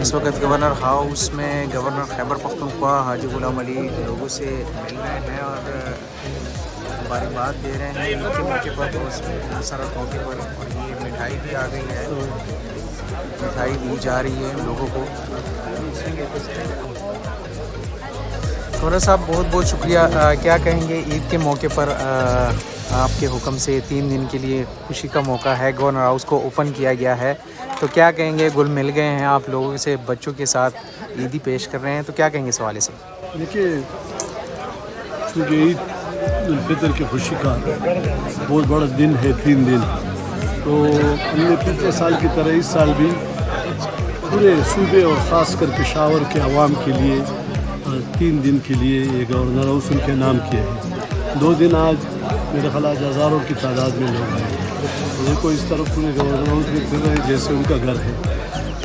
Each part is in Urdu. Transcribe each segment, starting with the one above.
اس وقت گورنر ہاؤس میں گورنر خیبر پختونخوا حاجی غلام علی لوگوں سے مل رہے ہیں اور مبارکباد دے رہے ہیں عید کے موقع پر، مسرت موقع پر. اور یہ مٹھائی بھی آ گئی ہے، مٹھائی دی جا رہی ہے لوگوں کو. گورنر صاحب بہت بہت شکریہ. کیا کہیں گے عید کے موقع پر آپ کے حکم سے 3 دن کے لیے خوشی کا موقع ہے، گورنر ہاؤس کو اوپن کیا گیا ہے، تو کیا کہیں گے؟ گل مل گئے ہیں آپ لوگوں سے، بچوں کے ساتھ عیدی پیش کر رہے ہیں، تو کیا کہیں گے اس حوالے سے؟ دیکھیے، چونکہ عید الفطر کی خوشی کا بہت بڑا دن ہے، 3 دن، تو ہم نے پچھلے سال کی طرح اس سال بھی پورے صوبے اور خاص کر پشاور کے عوام کے لیے 3 دن کے لیے یہ گورنر ہاؤس ان کے نام کیا ہے. 2 دن آج میرے خیال آج ہزاروں کی تعداد میں لوگ آئے ہیں. دیکھو اس طرف پورے گورنر ہاؤس میں پھر رہے جیسے ان کا گھر ہے،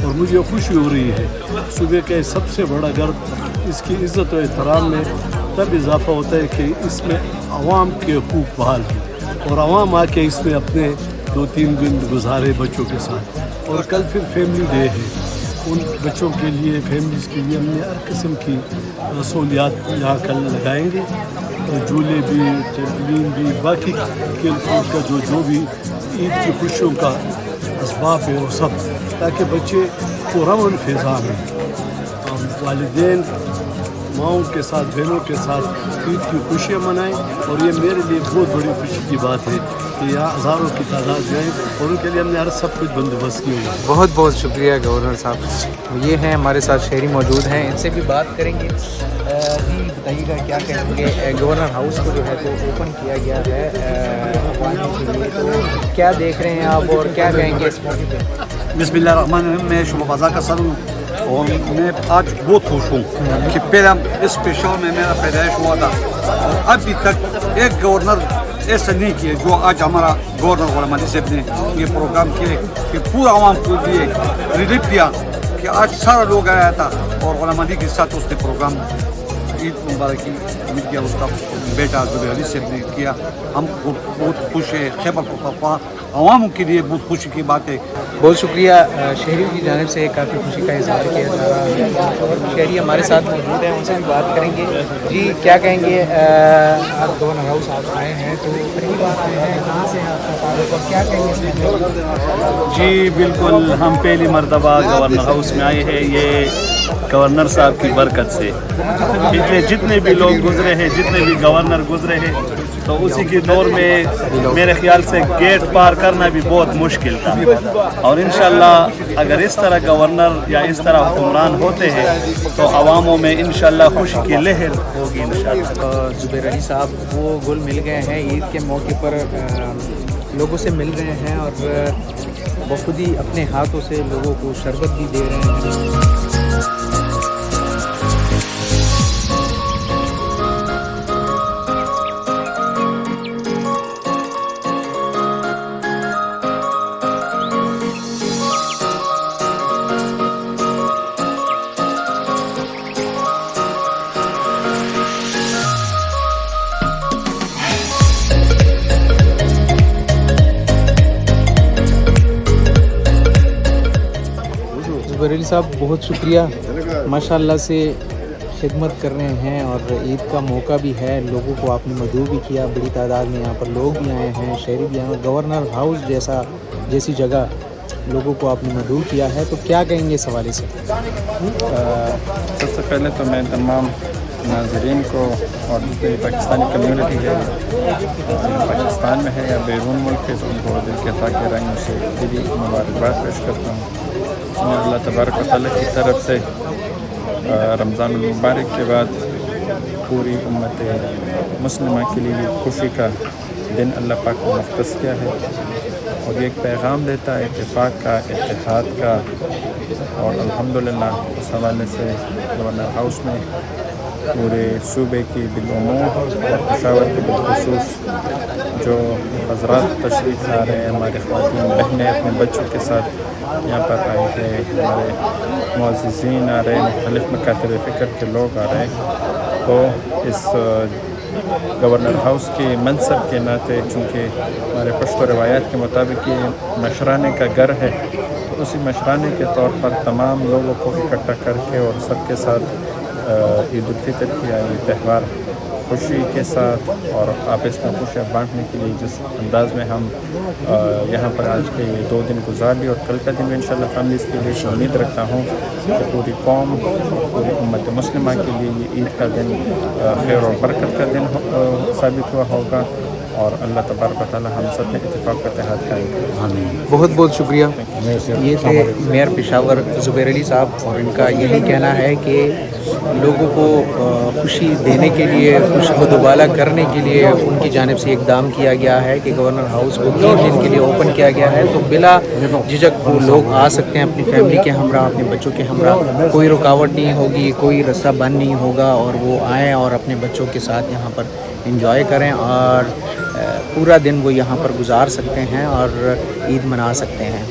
اور مجھے خوشی ہو رہی ہے. صوبے کا سب سے بڑا گھر، اس کی عزت و احترام میں تب اضافہ ہوتا ہے کہ اس میں عوام کے حقوق بحال ہوں، اور عوام آ کے اس میں اپنے 2-3 دن گزارے بچوں کے ساتھ. اور کل پھر فیملی ڈے ہے، ان بچوں کے لیے، فیملیز کے لیے ہم نے ہر قسم کی سہولیات یہاں کل لگائیں گے، جھولے بھی، ٹریمپولین بھی، باقی کھیل کود کا جو بھی عید کی خوشیوں کا اسباب ہے وہ سب، تاکہ بچے پرامن فضا میں والدین ماؤں کے ساتھ، بہنوں کے ساتھ عید کی خوشیاں منائیں. اور یہ میرے لیے بہت بڑی خوشی کی بات ہے کہ یہاں ہزاروں کی تعداد میں ہیں، اور ان کے لیے ہم نے ہر سب کچھ بندوبست کیا ہوا ہے. بہت بہت شکریہ گورنر صاحب. یہ ہیں ہمارے ساتھ شہری موجود ہیں، ان سے بھی بات کریں گے. جی بتائیے گا کیا کہیں گے؟ گورنر ہاؤس کو جو ہے تو اوپن کیا گیا ہے عوام کے لیے، تو کیا دیکھ رہے ہیں آپ اور کیا کہیں گے اس موقع پہ؟ بسم اللہ الرحمن الرحیم. میں شعبہ فضا کا سر ہوں، اور میں آج بہت خوش ہوں کہ پہلے اس پشاور میں میرا پیدائش ہوا تھا، اور ابھی تک ایک گورنر ایسا نہیں کیا جو آج ہمارا گورنر غلام علی صاحب نے یہ پروگرام کیے کہ پورا عوام کو لیے ریلیف دیا کہ آج سارا لوگ آیا تھا، اور غلام علی کے ساتھ اس نے پروگرام عید مبارکی مل گیا، اس کا بیٹا زبیر علی صاحب نے کیا. ہم بہت خوش ہیں. خیبر پختونخوا عواموں کے لیے بہت خوشی کی بات ہے. بہت شکریہ. شہریوں کی جانب سے کافی خوشی کا اظہار کیا جا رہا ہے، اور شہری ہمارے ساتھ موجود ہیں، ان سے بھی بات کریں گے. جی کیا کہیں گے؟ آپ گورنر ہاؤس آپ آئے ہیں، تو پہلی بار آئے ہیں، کہاں سے آپ کا تعلق اور کیا کہیں گے اس میں؟ جی بالکل، ہم پہلی مرتبہ گورنر ہاؤس میں آئے ہیں، یہ گورنر صاحب کی برکت سے. پچھلے جتنے بھی لوگ گزرے ہیں، جتنے بھی گورنر گزرے ہیں، تو اسی کے دور میں میرے خیال سے گیٹ پار کرنا بھی بہت مشکل تھا، اور انشاءاللہ اگر اس طرح گورنر یا اس طرح حکمران ہوتے ہیں تو عواموں میں انشاءاللہ خوشی کی لہر ہوگی انشاءاللہ. زبیر علی صاحب وہ گل مل گئے ہیں عید کے موقع پر، لوگوں سے مل رہے ہیں، اور بخود ہی اپنے ہاتھوں سے لوگوں کو شربت بھی دے رہے ہیں. بریلی صاحب بہت شکریہ، ماشاءاللہ سے خدمت کر رہے ہیں، اور عید کا موقع بھی ہے، لوگوں کو آپ نے مدعو بھی کیا، بڑی تعداد میں یہاں پر لوگ بھی آئے ہیں، شہری بھی آئے ہیں. گورنر ہاؤس جیسی جگہ لوگوں کو آپ نے مدعو کیا ہے، تو کیا کہیں گے اس حوالے سے؟ سب سے پہلے تو میں تمام ناظرین کو اور جتنے پاکستانی کمیونٹی ہے پاکستان میں ہے یا بیرون ملک ہے، تو ان کو دل کے خاکِ رنگوں سے دلی مبارکباد پیش کرتا ہوں. میں اللہ تبارک و تعالیٰ کی طرف سے رمضان المبارک کے بعد پوری امت مسلمہ کے لیے بھی خوشی کا دن اللہ پاک نے مختص کیا ہے، اور یہ ایک پیغام دیتا ہے اتفاق کا، اتحاد کا. اور الحمدللہ اس حوالے سے گورنر ہاؤس میں پورے صوبے کی بالعموم اور پشاور کے بالخصوص جو حضرات تشریف لا رہے ہیں، ہمارے خواتین بہنیں اپنے بچوں کے ساتھ یہاں پر آئے ہیں، ہمارے معززین آ رہے ہیں، مختلف مکاتب فکر کے لوگ آ رہے ہیں، تو اس گورنر ہاؤس کے منصب کے ناطے، چونکہ ہمارے پشتو روایات کے مطابق یہ مشرانے کا گھر ہے، تو اسی مشرانے کے طور پر تمام لوگوں کو اکٹھا کر کے اور سب کے ساتھ عید الفطر کی یہ تہوار خوشی کے ساتھ اور آپس میں خوشیاں بانٹنے کے لیے جس انداز میں ہم یہاں پر آج کے یہ 2 دن گزار لی، اور کل کا دن بھی انشاءاللہ فیملیز کے لیے امید رکھتا ہوں کہ پوری قوم، پوری امت مسلمہ کے لیے یہ عید کا دن خیر اور برکت کا دن ثابت ہوا ہوگا، اور اللہ تبارک و تعالی ہم سب میں اتفاق کا اتحاد قائم کرے۔ بہت بہت شکریہ۔ یہ تھے میئر پشاور زبیر علی صاحب، اور ان کا یہی کہنا ہے کہ لوگوں کو خوشی دینے کے لیے، خوشی کو دوبالا کرنے کے لیے ان کی جانب سے اقدام کیا گیا ہے کہ گورنر ہاؤس کو 3 دن کے لیے اوپن کیا گیا ہے، تو بلا جھجک وہ لوگ آ سکتے ہیں اپنی فیملی کے ہمراہ، اپنے بچوں کے ہمراہ، کوئی رکاوٹ نہیں ہوگی، کوئی رستہ بند نہیں ہوگا، اور وہ آئیں اور اپنے بچوں کے ساتھ یہاں پر انجوائے کریں، اور پورا دن وہ یہاں پر گزار سکتے ہیں اور عید منا سکتے ہیں۔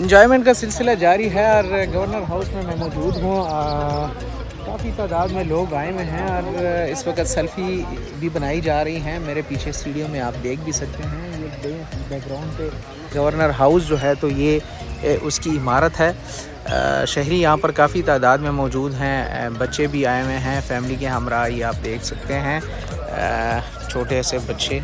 انجوائمنٹ کا سلسلہ جاری ہے، اور گورنر ہاؤس میں موجود ہوں۔ کافی تعداد میں لوگ آئے ہوئے ہیں، اور اس وقت سیلفی بھی بنائی جا رہی ہیں۔ میرے پیچھے اسٹوڈیو میں آپ دیکھ بھی سکتے ہیں، یہ بیک گراؤنڈ پہ گورنر ہاؤس جو ہے تو یہ اس کی عمارت ہے۔ شہری یہاں پر کافی تعداد میں موجود ہیں، بچے بھی آئے ہوئے ہیں فیملی کے ہمراہ، یہ آپ دیکھ سکتے ہیں چھوٹے سے بچے۔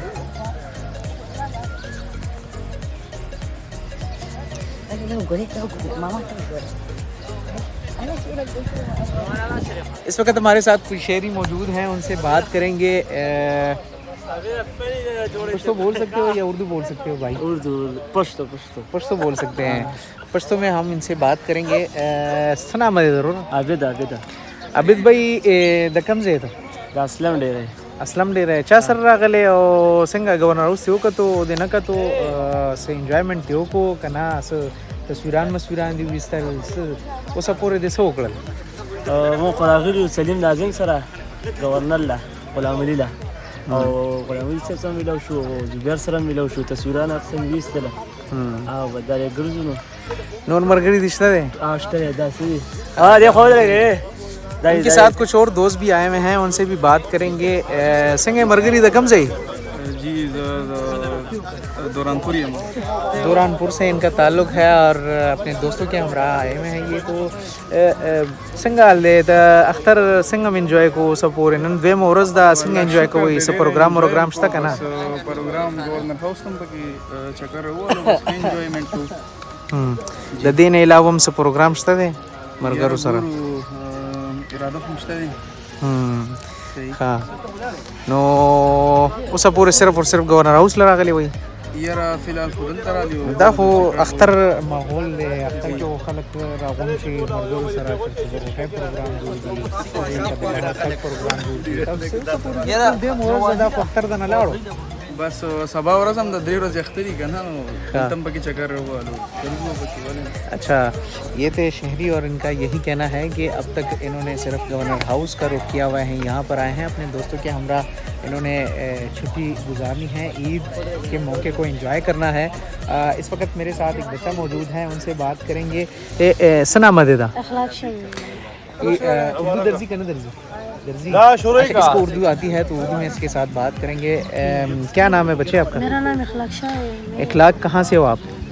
اس وقت ہمارے ساتھ کچھ شہری موجود ہیں، ان سے بات کریں گے۔ پشتو بول سکتے ہو یا اردو بول سکتے ہو بھائی؟ اردو، پشتو بول سکتے ہیں۔ پشتو میں ہم ان سے بات کریں گے۔ سلام ضرور عابد بھائی، دکم سے تھا اسلم ډیره اسلم ډیره چا سره راغلی او څنګه گورنر هاوس یو کتو د نه کتو څه انجوایمنټ یو کو کنه څه تصویران دی وستل اوسه پورې د څه وکړل؟ مو خراغلی سلیم ناظم سره گورنر لا غلام علي لا او غلام علي سره ملو شو، زبیر سره ملو شو، تصویران اصلا وستل او بدل ګرځونو نور مرګري دشته ده آشته داسي دی خو لري۔ ان کے ساتھ کچھ اور دوست بھی آئے ہوئے ہیں، ان سے بھی بات کریں گے۔ سنگے مرگری دکم سے جی دوران پور سے ان کا تعلق ہے، اور اپنے دوستوں کے ہمراہ آئے ہوئے ہیں۔ یہ تو سنگال دے دا اختر سنگم انجوائے کو سپور نن دویم ورځ دا څنګه انجوائے کوي؟ څه پروګرام شته کنه؟ پروګرام گورنر هاوس تم پکې چکر وو، انجوایمنٹ کو د دې نه علاوه هم څه پروګرام شته دی مرګرو سره؟ اراده هم شته دی۔ ها نو اوسه پورې صرف اور صرف گورنر هاوس لراغلی وای؟ یاره فی الحال خو دلته راغلی دا خو اختر ماحول دی، اختر کې خلک راغون شي مرګرو سره چې پروګرام جوړ پروګرام جوړ یاره د مو دا اختر د نه لاړو بس سبا ورځ هم د 3 ورځې اختری کنه نو تم پکې چکر وو۔ اچھا، یہ تھے شہری، اور ان کا یہی کہنا ہے کہ اب تک انہوں نے صرف گورنر ہاؤس کا رخ کیا ہوا ہے، یہاں پر آئے ہیں اپنے دوستوں کے ہمراہ، انہوں نے چھٹی گزارنی ہے، عید کے موقع کو انجوائے کرنا ہے۔ اس وقت میرے ساتھ ایک بچہ موجود ہے، ان سے بات کریں گے۔ سنا مدیدہ اردو درزی کا نا درزی اس کو اردو آتی ہے تو اردو میں اس کے ساتھ بات کریں گے۔ کیا نام ہے بچے آپ کا؟ میرا نام اخلاق شاہ ہے۔ اخلاق کہاں سے ہو آپ؟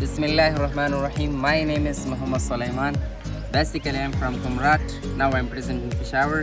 Bismillahirrahmanirrahim. My name is Muhammad Sulaiman. Basically, I'm from Kumrat. Now I'm present in Peshawar.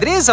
300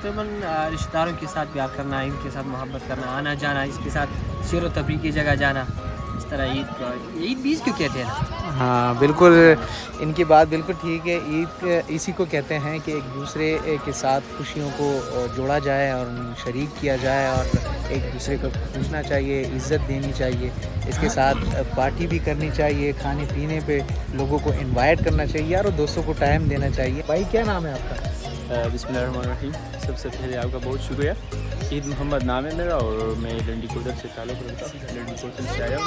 تقریباً رشتہ داروں کے ساتھ پیار کرنا، ان کے ساتھ محبت کرنا، آنا جانا، اس کے ساتھ سیر و تفریح کی جگہ جانا، اس طرح عید بیز کیوں کہتے ہیں نا؟ ہاں بالکل، ان کی بات بالکل ٹھیک ہے. عید اسی کو کہتے ہیں کہ ایک دوسرے کے ساتھ خوشیوں کو جوڑا جائے اور شریک کیا جائے، اور ایک دوسرے کو پوچھنا چاہیے، عزت دینی چاہیے، اس کے ساتھ پارٹی بھی کرنی چاہیے، کھانے پینے پہ لوگوں کو انوائٹ کرنا چاہیے اور دوستوں کو ٹائم دینا چاہیے. بھائی کیا نام ہے آپ کا؟ بسم اللہ الرحمن الرحیم. سب سے پہلے آپ کا بہت شکریہ. عید محمد نام ہے میرا اور میں لنڈی کوتل سے تعلق رکھتا ہوں. لنڈی کوتل سے آیا ہوں.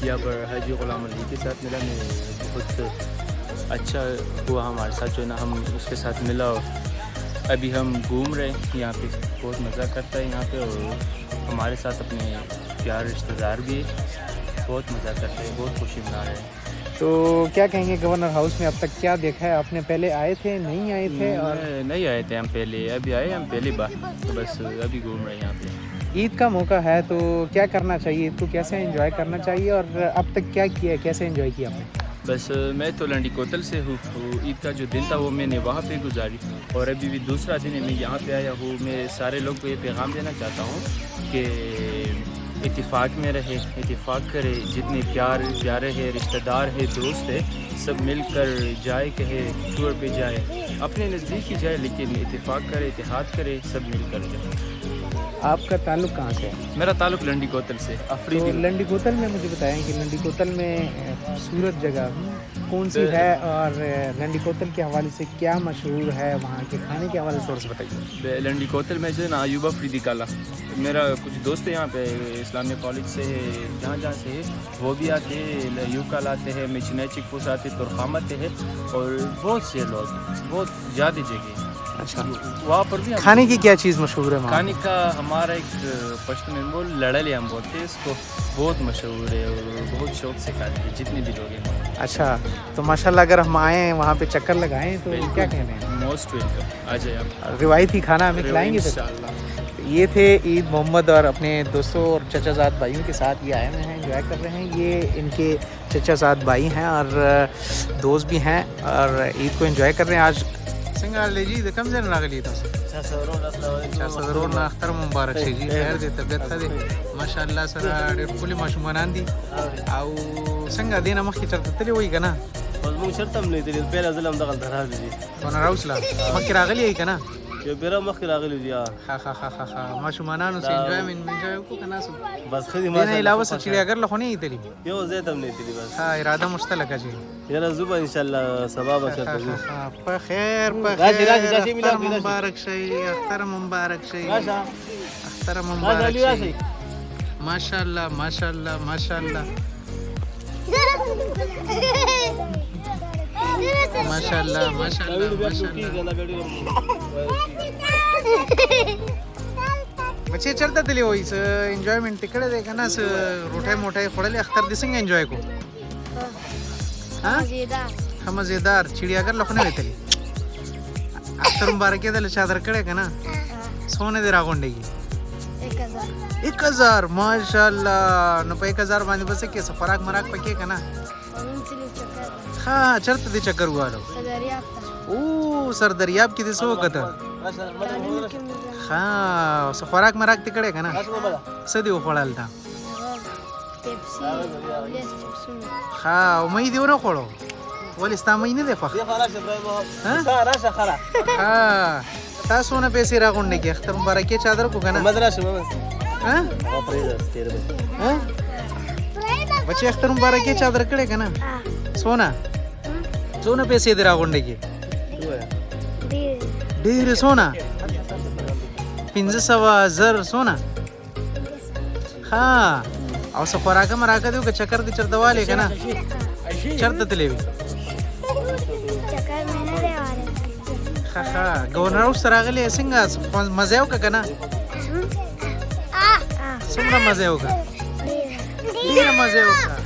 یہاں پر حاجی غلام علی کے ساتھ ملا، میں بہت اچھا ہوا ہمارے ساتھ جو ہے نا، ہم اس کے ساتھ ملا اور ابھی ہم گھوم رہے ہیں یہاں پہ. بہت مزہ کرتا ہے یہاں پہ، اور ہمارے ساتھ اپنے پیارے رشتہ دار بھی بہت مزہ کرتے ہیں، بہت خوشی منا رہے ہیں. تو کیا کہیں گے گورنر ہاؤس میں اب تک کیا دیکھا ہے آپ نے؟ پہلے آئے تھے، نہیں آئے تھے؟ اور نہیں آئے تھے ہم پہلے، ابھی آئے ہم پہلی بار، تو بس ابھی گھوم رہے ہیں یہاں پہ. عید کا موقع ہے تو کیا کرنا چاہیے؟ عید کو کیسے انجوائے کرنا چاہیے اور اب تک کیا کیا ہے، کیسے انجوائے کیا آپ نے؟ بس میں تو لنڈی کوتل سے ہوں. عید کا جو دن تھا وہ میں نے وہاں پہ گزاری، اور ابھی بھی دوسرا دن ہے میں یہاں پہ آیا ہوں. میں سارے لوگ کو یہ پیغام دینا چاہتا ہوں کہ اتفاق میں رہے، اتفاق کرے، جتنے پیارے ہیں، رشتہ دار ہے، دوست ہے، سب مل کر جائے، کہیں ٹور پہ جائے، اپنے نزدیک ہی جائے، لیکن اتفاق کرے، اتحاد کرے، سب مل کر جائے. آپ کا تعلق کہاں سے ہے؟ میرا تعلق لنڈی کوتل سے، تو افریدی. لنڈی کوتل میں مجھے بتائیں کہ لنڈی کوتل میں خوبصورت جگہ کون سی ہے، اور لنڈی کوتل کے حوالے سے کیا مشہور ہے، وہاں کے کھانے کے حوالے سے تھوڑا سا بتائیے. لنڈی کوتل میں جو ہے نا ایوب افریدی کالا، میرا کچھ دوست ہیں یہاں پہ اسلامیہ کالج سے ہے، جہاں سے ہے وہ بھی آتے ہیں. ایوب کالا آتے ہیں، مچنائی چیک پوسٹ آتے ہیں، ترخام آتے ہیں، اور بہت سے لوگ، بہت زیادہ جگہ. اچھا، وہاں پر بھی کھانے کی کیا چیز مشہور ہے وہاں؟ کھانے کا ہمارا ایک پشتو میں بول لڑلی ہم بولتے ہیں اس کو، بہت مشہور ہے اور بہت شوق سے کھاتے ہیں جتنے بھی لوگ ہیں. اچھا، تو ماشاءاللہ اگر ہم آئیں وہاں پہ چکر لگائیں تو کیا کہنے ہیں؟ موسٹ ویلکم، آ جائے آپ. روایتی کھانا ہمیں کھلائیں گے پھر؟ انشاءاللہ. یہ تھے عید محمد اور اپنے دوستوں اور چچا زاد بھائیوں کے ساتھ یہ آئے ہوئے ہیں، انجوائے کر رہے ہیں. یہ ان کے چچا زاد بھائی ہیں اور دوست بھی ہیں اور عید کو انجوائے کر رہے ہیں. آج سنگال لے جی کم سے راغلی تھا اختر مبارک شي جی، خیر دې طبیعت ښه دی ماشاءالله. سره ډېر ښکلي ماشومانان دي. او څنګه دې نه مخکې چېرته تللی وایي که نه؟ موږ چېرته هم نه دي تللي، پیله ځل هم دغلته راغلي دي. ګورنر هاوس له مخکې راغلي یې که نه؟ یو پیره مخکې راغلي دي. ښه ښه ښه ښه ماشومانانو سره انجوای وکړو که نه؟ بس ښه دي. دې نه علاوه څه چړیاګر له خو نه یې تللي؟ یو ځای ته هم نه تللي. بس ښه اراده مو شته لکه چې یاره ځو به انشاءالله سبا به چېرته ځو. په خیر په خیر. اختر مبارک شي، اختر مبارک شي، اختر مبارک شي. ماشاءالله ماشاءالله ماشاءالله ماشاءالله ماشاءالله بچې چېرته تللی وایي؟ څه انجوایمنټ یې کړی دی که نه؟ څه روټۍ موټۍ خوړلې؟ اختر دې څنګه انجوای کړو؟ ښه مزېدار. چړیاګر له خو نه وې تللی؟ اختر مبارکۍ دله چادر کړی که نه؟ څونه دې راغونډېږي؟ 1000. ماشاءالله. نو په 1000 باندې به څه کې څه خوراک مراک پکې که نه؟ ښه چېرته دې چکر ووهلو؟ او سر دریاب کې دې څه وکته؟ ښه څه خوراک مراک دې کړی که نه؟ څه دې وخوړل تا؟ ښه او مۍ دې ونه خوړو؟ ولې ستا مۍ نه دی خوښ؟ ښه تا څونه پیسې راغونډې کړې؟ اختر مبارکۍ چادر کو که نه؟ بچې اختر مبارکۍ چادر کړې که نه؟ څونه پیسې دې راغونډې کړې؟ ډېرې. څونه؟ 500 زر. څونه؟ ښه او څه خوراکه مراکه دې وکړه؟ چکر دې چېرته والی که نه؟ چېرته تللی وې؟ ښه ښه ګورنر هاوس ته راغلی یې، څنګه مزه یې وکړه که نه؟ څومره مزه یې وکړه؟ ډېره مزه یې وکړه.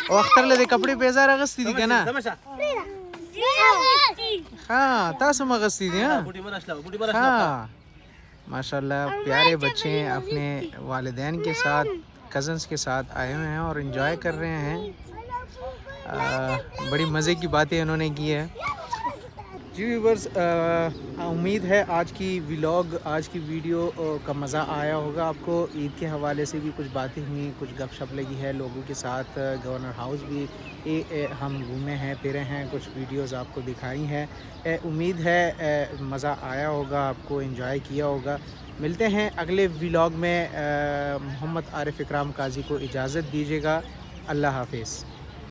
او اختر له دې کپړې بیزار اغوستې دي که نه؟ ها تاسو هم اغوستې دي؟ ها ماشاءاللہ. پیارے بچے اپنے والدین کے ساتھ، کزنس کے ساتھ آئے ہوئے ہیں اور انجوائے کر رہے ہیں. بڑی مزے کی باتیں انہوں نے کی ہے. جی ویورز، امید ہے آج کی ولاگ، آج کی ویڈیو کا مزہ آیا ہوگا آپ کو. عید کے حوالے سے بھی کچھ باتیں ہوئیں، کچھ گپ شپ لگی ہے لوگوں کے ساتھ. گورنر ہاؤس بھی ہم گھومے ہیں، پھرے ہیں، کچھ ویڈیوز آپ کو دکھائی ہیں. امید ہے مزہ آیا ہوگا آپ کو، انجوائے کیا ہوگا. ملتے ہیں اگلے ولاگ میں. محمد عارف اکرام قاضی کو اجازت دیجیے گا. اللہ حافظ.